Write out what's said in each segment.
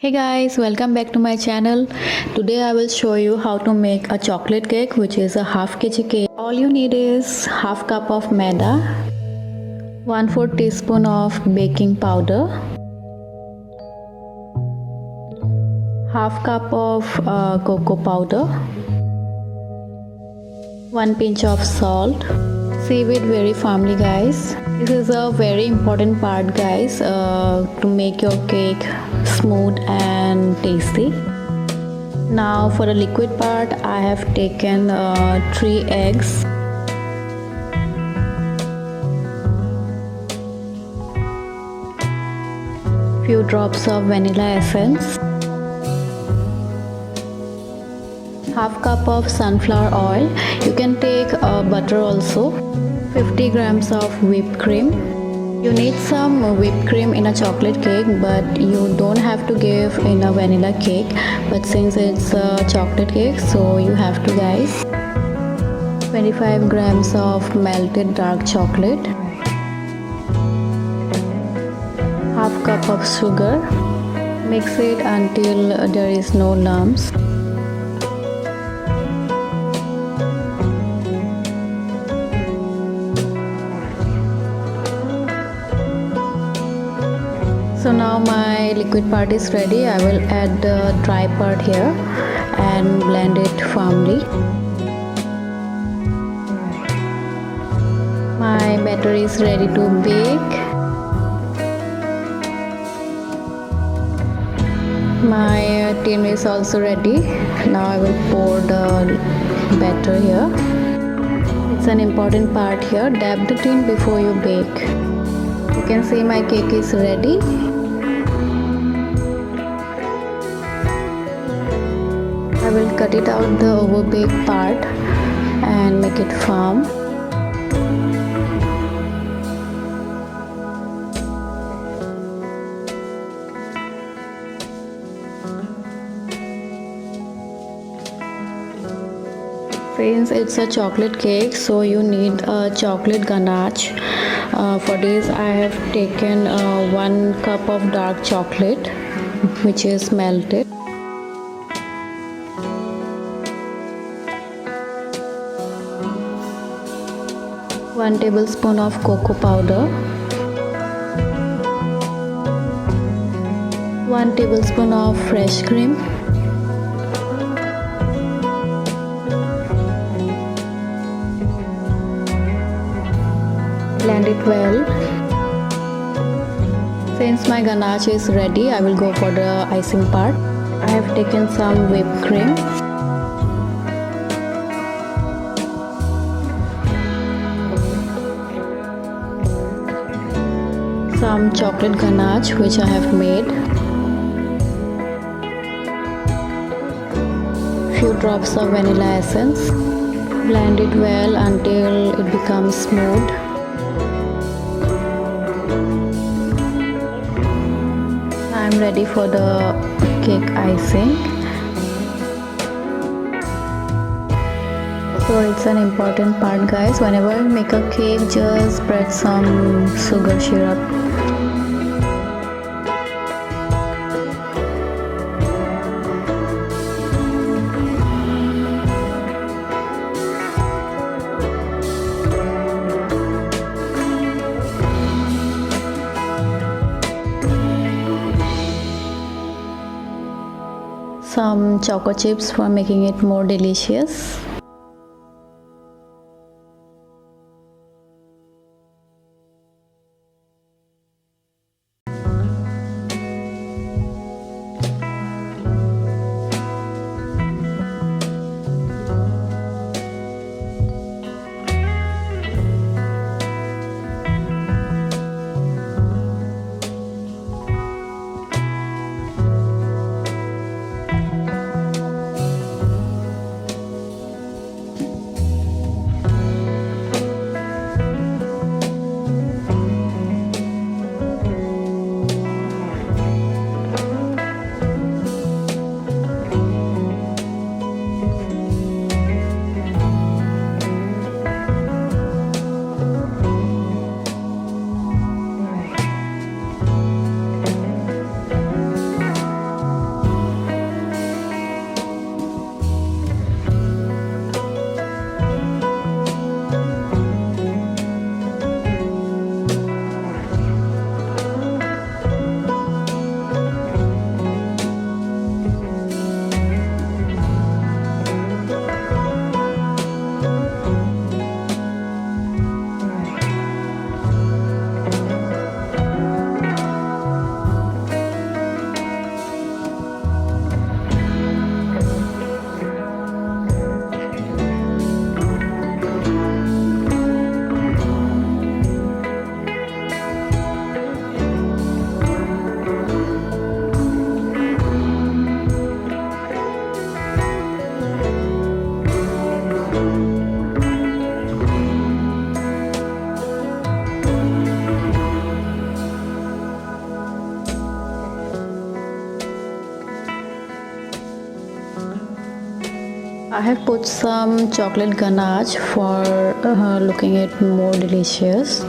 Hey guys, welcome back to my channel. Today I will show you how to make a chocolate cake, which is a half kg cake. All you need is half cup of maida, 1/4 teaspoon of baking powder, half cup of cocoa powder, 1 pinch of salt. Sieve it very firmly, guys. This is a very important part, guys, to make your cake smooth and tasty. Now for the liquid part, I have taken 3 eggs, few drops of vanilla essence, half cup of sunflower oil. You can take butter also, 50 grams of whipped cream. You need some whipped cream in a chocolate cake, but you don't have to give in a vanilla cake, but since it's a chocolate cake, so you have to, guys. 25 grams of melted dark chocolate, half cup of sugar. Mix it until there is no lumps. So now my liquid part is ready. I will add the dry part here and blend it firmly. My batter is ready to bake. My tin is also ready. Now I will pour the batter here. It's an important part here. Dab the tin before you bake. You can see my cake is ready. I will cut it out the overbaked part and make it firm. Since it's a chocolate cake, so you need a chocolate ganache. For this I have taken 1 cup of dark chocolate, which is melted. 1 tablespoon of cocoa powder, 1 tablespoon of fresh cream, blend it well. Since my ganache is ready, I will go for the icing part. I have taken some whipped cream, some chocolate ganache which I have made, few drops of vanilla essence. Blend it well until it becomes smooth. I'm ready for the cake icing. So it's an important part, guys. Whenever you make a cake, just spread some sugar syrup. Some choco chips for making it more delicious. I have put some chocolate ganache for looking it more delicious.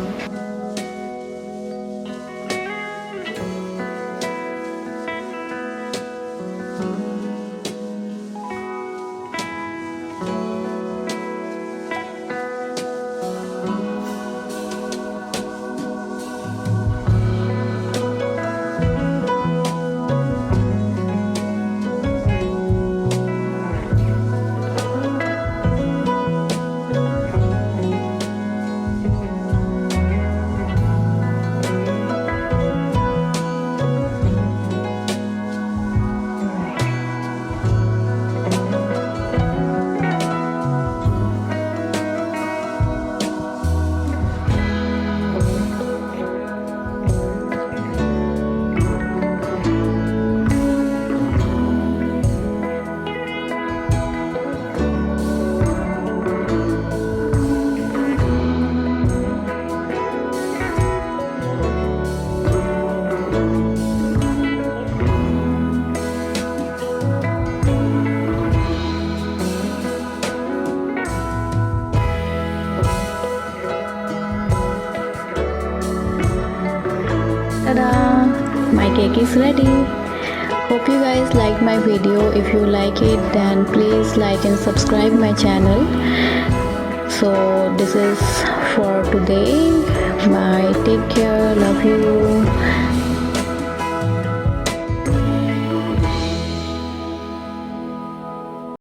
Ta-da! My cake is ready. Hope you guys like my video. If you like it, then please like and subscribe my channel. So this is for today. Bye. Take care. Love you.